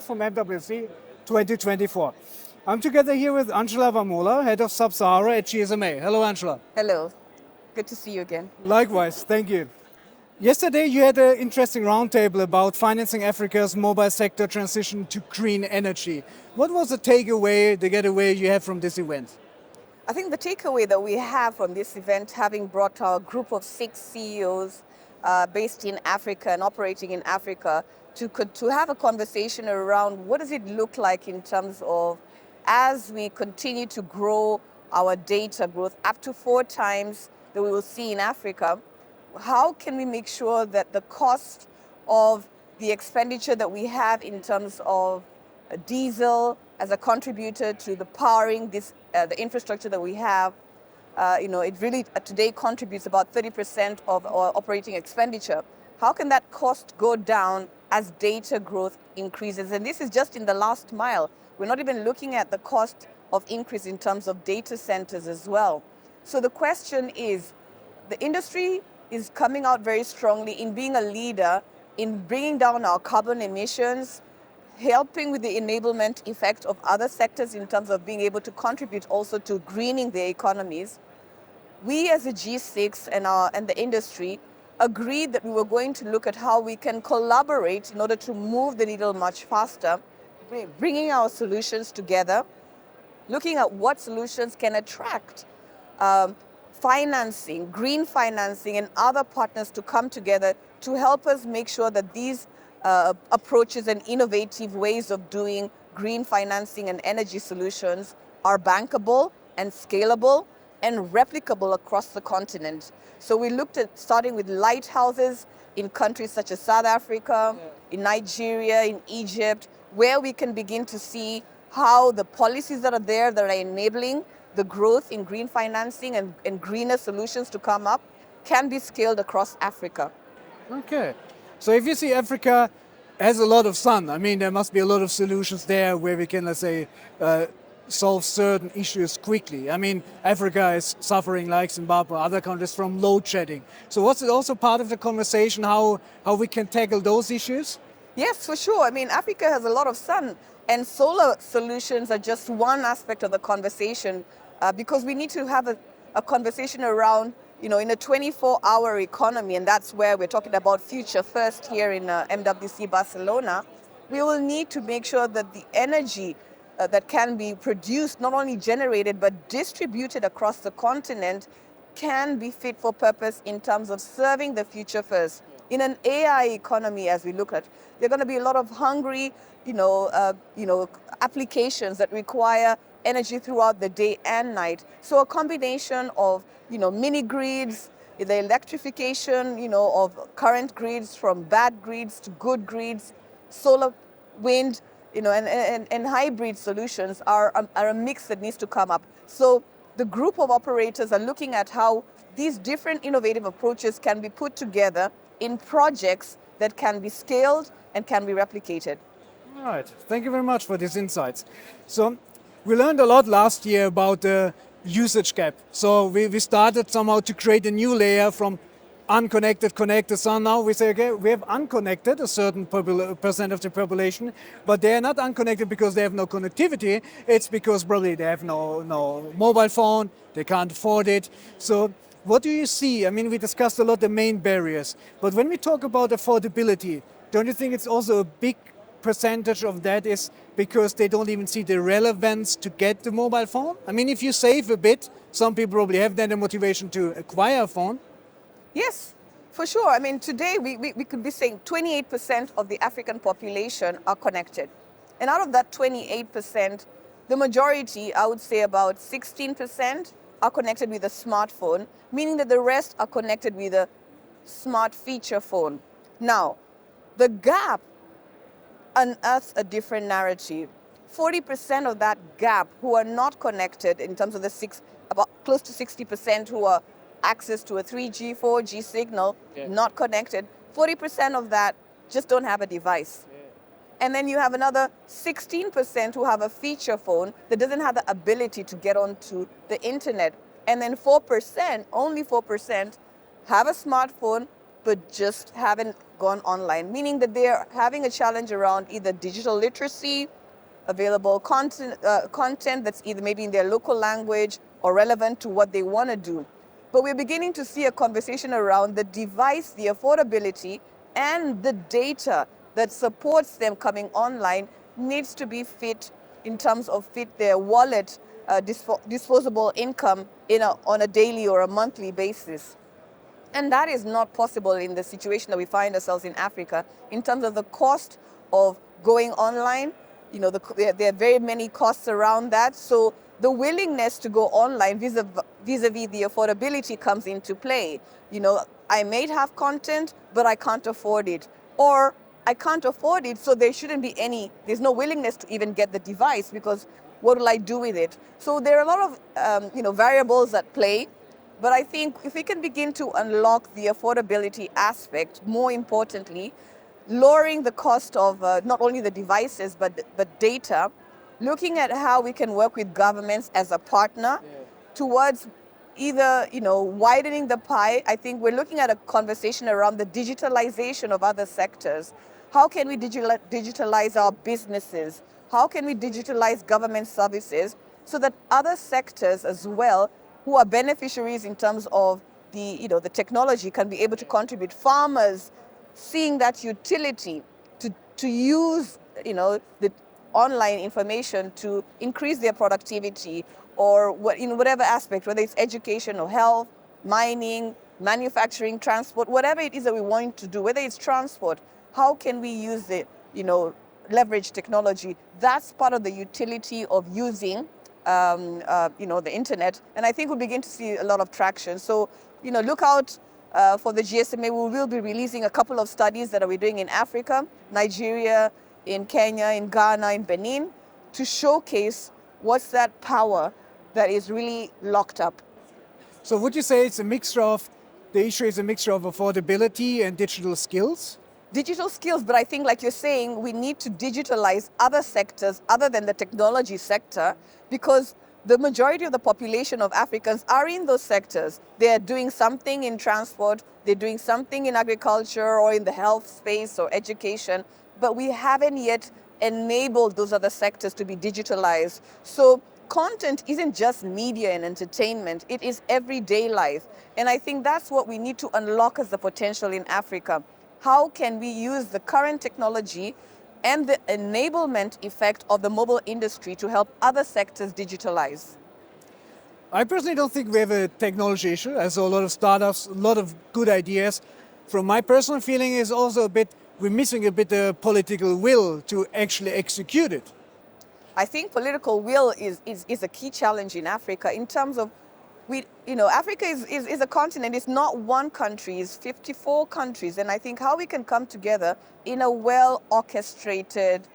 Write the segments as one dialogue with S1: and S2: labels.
S1: from MWC 2024. I'm together here with Angela Wamola, Head of Sub-Sahara at GSMA. Hello, Angela.
S2: Hello. Good to see you again.
S1: Likewise, thank you. Yesterday you had an interesting roundtable about financing Africa's mobile sector transition to green energy. What was the takeaway, the getaway you had from this event?
S2: I think the takeaway that we have from this event, having brought our group of 6 CEOs based in Africa and operating in Africa, to have a conversation around what does it look like in terms of as we continue to grow our data growth up to 4 times that we will see in Africa, how can we make sure that the cost of the expenditure that we have in terms of diesel as a contributor to the powering the infrastructure that we have, it really today contributes about 30% of our operating expenditure. How can that cost go down as data growth increases? And this is just in the last mile. We're not even looking at the cost of increase in terms of data centers as well. So the question is, the industry is coming out very strongly in being a leader in bringing down our carbon emissions, helping with the enablement effect of other sectors in terms of being able to contribute also to greening their economies. We as a G6 and the industry agreed that we were going to look at how we can collaborate in order to move the needle much faster, bringing our solutions together, looking at what solutions can attract financing, green financing, and other partners to come together to help us make sure that these approaches and innovative ways of doing green financing and energy solutions are bankable and scalable and replicable across the continent. So we looked at starting with lighthouses in countries such as South Africa, in Nigeria, in Egypt, where we can begin to see how the policies that are there that are enabling the growth in green financing and greener solutions to come up can be scaled across Africa.
S1: Okay. So if you see Africa has a lot of sun, I mean, there must be a lot of solutions there where we can, let's say, solve certain issues quickly. I mean, Africa is suffering, like Zimbabwe, other countries, from load shedding. So was it also part of the conversation how we can tackle those issues?
S2: Yes, for sure. I mean, Africa has a lot of sun, and solar solutions are just one aspect of the conversation because we need to have a conversation around, in a 24-hour economy, and that's where we're talking about future first here in MWC Barcelona. We will need to make sure that the energy that can be produced, not only generated, but distributed across the continent can be fit for purpose in terms of serving the future first. In an AI economy, as we look at, there are going to be a lot of hungry, applications that require energy throughout the day and night. So a combination of, mini grids, the electrification, of current grids from bad grids to good grids, solar, wind, and hybrid solutions are a mix that needs to come up. So the group of operators are looking at how these different innovative approaches can be put together in projects that can be scaled and can be replicated.
S1: All right. Thank you very much for these insights. So we learned a lot last year about the usage gap. So we started somehow to create a new layer from unconnected, connected. So now we say, okay, we have unconnected, a certain percent of the population, but they are not unconnected because they have no connectivity. It's because probably they have no mobile phone, they can't afford it. So what do you see? I mean, we discussed a lot the main barriers, but when we talk about affordability, don't you think it's also a big percentage of that is because they don't even see the relevance to get the mobile phone? I mean, if you save a bit, some people probably have then the motivation to acquire a phone.
S2: Yes, for sure. I mean, today we could be saying 28% of the African population are connected. And out of that 28%, the majority, I would say about 16%, are connected with a smartphone, meaning that the rest are connected with a smart feature phone. Now, the gap unearths a different narrative. 40% of that gap who are not connected in terms of about close to 60% who are access to a 3G, 4G signal, not connected, 40% of that just don't have a device. And then you have another 16% who have a feature phone that doesn't have the ability to get onto the internet. And then 4%, only 4%, have a smartphone but just haven't gone online, meaning that they're having a challenge around either digital literacy, available content that's either maybe in their local language or relevant to what they want to do. But we're beginning to see a conversation around the device, the affordability, and the data that supports them coming online needs to be fit in terms of fit their wallet, disposable income on a daily or a monthly basis. And that is not possible in the situation that we find ourselves in Africa in terms of the cost of going online. There are very many costs around that. So the willingness to go online vis-a-vis the affordability comes into play. I may have content, but I can't afford it. Or I can't afford it, so there's no willingness to even get the device because what will I do with it? So there are a lot of variables at play. But I think if we can begin to unlock the affordability aspect, more importantly, lowering the cost of not only the devices but data, looking at how we can work with governments as a partner towards either widening the pie. I think we're looking at a conversation around the digitalization of other sectors. How can we digitalize our businesses? How can we digitalize government services so that other sectors as well who are beneficiaries in terms of the technology can be able to contribute? Farmers seeing that utility to use the online information to increase their productivity or whatever aspect, whether it's education or health, mining, manufacturing, transport, whatever it is that we want to do, whether it's transport, how can we use leverage technology? That's part of the utility of using the internet, and I think we'll begin to see a lot of traction. So, look out for the GSMA. We will be releasing a couple of studies that we're doing in Africa, Nigeria, in Kenya, in Ghana, in Benin, to showcase what's that power that is really locked up.
S1: So would you say the issue is a mixture of affordability and digital skills?
S2: Digital skills, but I think, like you're saying, we need to digitalize other sectors other than the technology sector, because the majority of the population of Africans are in those sectors. They're doing something in transport, they're doing something in agriculture or in the health space or education, but we haven't yet enabled those other sectors to be digitalized. So content isn't just media and entertainment, it is everyday life. And I think that's what we need to unlock as the potential in Africa. How can we use the current technology and the enablement effect of the mobile industry to help other sectors digitalize?
S1: I personally don't think we have a technology issue. I saw a lot of startups, a lot of good ideas. From my personal feeling is also we're missing a bit the political will to actually execute it.
S2: I think political will is a key challenge in Africa in terms of Africa is a continent. It's not one country, it's 54 countries. And I think how we can come together in a well-orchestrated,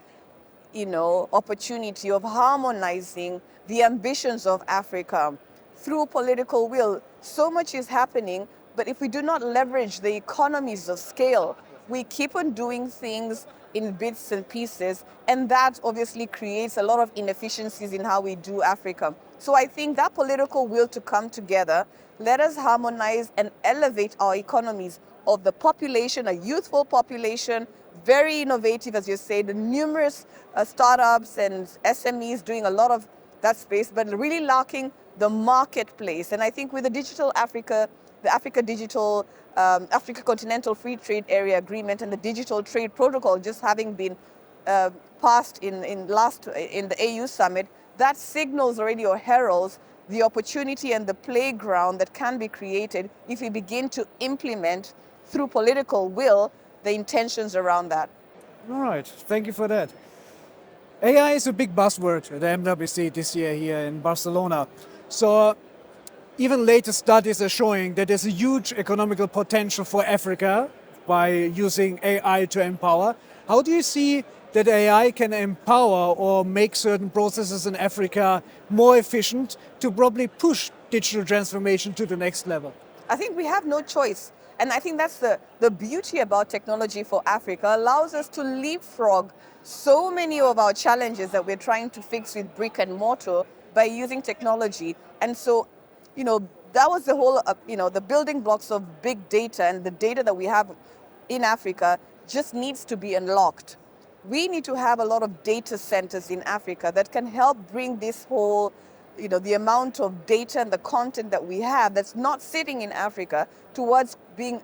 S2: opportunity of harmonizing the ambitions of Africa through political will. So much is happening, but if we do not leverage the economies of scale, we keep on doing things in bits and pieces, and that obviously creates a lot of inefficiencies in how we do Africa. So I think that political will to come together, let us harmonize and elevate our economies of the population, a youthful population, very innovative, as you say, the numerous startups and SMEs doing a lot of that space, but really lacking the marketplace. And I think with the Digital Africa, the Africa Continental Free Trade Area Agreement and the Digital Trade Protocol just having been passed in the AU Summit, that signals already or heralds the opportunity and the playground that can be created if we begin to implement through political will the intentions around that.
S1: All right, thank you for that. AI is a big buzzword at the MWC this year here in Barcelona. So even latest studies are showing that there's a huge economical potential for Africa by using AI to empower. How do you see that AI can empower or make certain processes in Africa more efficient to probably push digital transformation to the next level?
S2: I think we have no choice. And I think that's the beauty about technology for Africa, allows us to leapfrog so many of our challenges that we're trying to fix with brick and mortar by using technology. And so, that was the whole, the building blocks of big data, and the data that we have in Africa just needs to be unlocked. We need to have a lot of data centers in Africa that can help bring this whole, the amount of data and the content that we have that's not sitting in Africa towards being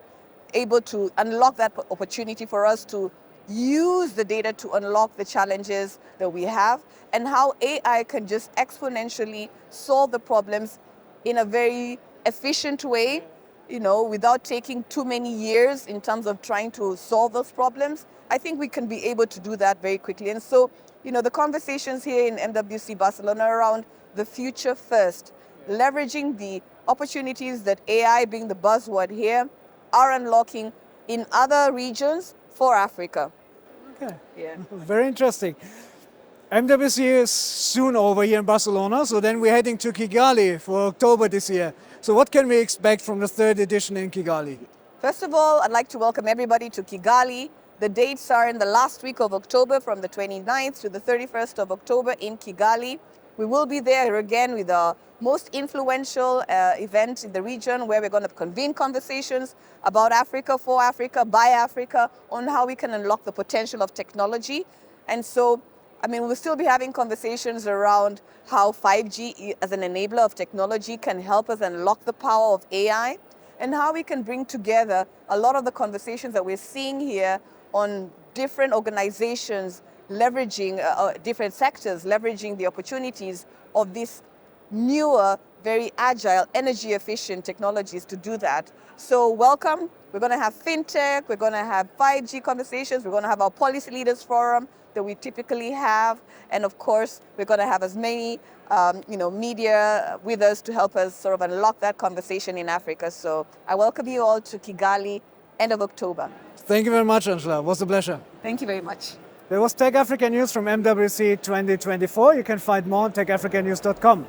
S2: able to unlock that opportunity for us to use the data to unlock the challenges that we have, and how AI can just exponentially solve the problems in a very efficient way, without taking too many years in terms of trying to solve those problems. I think we can be able to do that very quickly. And so, the conversations here in MWC Barcelona around the future first, leveraging the opportunities that AI, being the buzzword here, are unlocking in other regions for Africa.
S1: Okay.
S2: Yeah.
S1: Very interesting. MWC is soon over here in Barcelona, so then we're heading to Kigali for October this year. So what can we expect from the third edition in Kigali?
S2: First of all, I'd like to welcome everybody to Kigali. The dates are in the last week of October, from the 29th to the 31st of October in Kigali. We will be there again with our most influential event in the region, where we're going to convene conversations about Africa, for Africa, by Africa, on how we can unlock the potential of technology. And so, we'll still be having conversations around how 5G as an enabler of technology can help us unlock the power of AI, and how we can bring together a lot of the conversations that we're seeing here on different organizations leveraging different sectors, leveraging the opportunities of these newer, very agile, energy-efficient technologies to do that. So welcome. We're going to have fintech, we're going to have 5G conversations, we're going to have our policy leaders forum that we typically have, and of course, we're going to have as many media with us to help us sort of unlock that conversation in Africa. So I welcome you all to Kigali, end of October.
S1: Thank you very much, Angela. It was a pleasure.
S2: Thank you very much.
S1: There was Tech Africa News from MWC 2024. You can find more on techafricanews.com.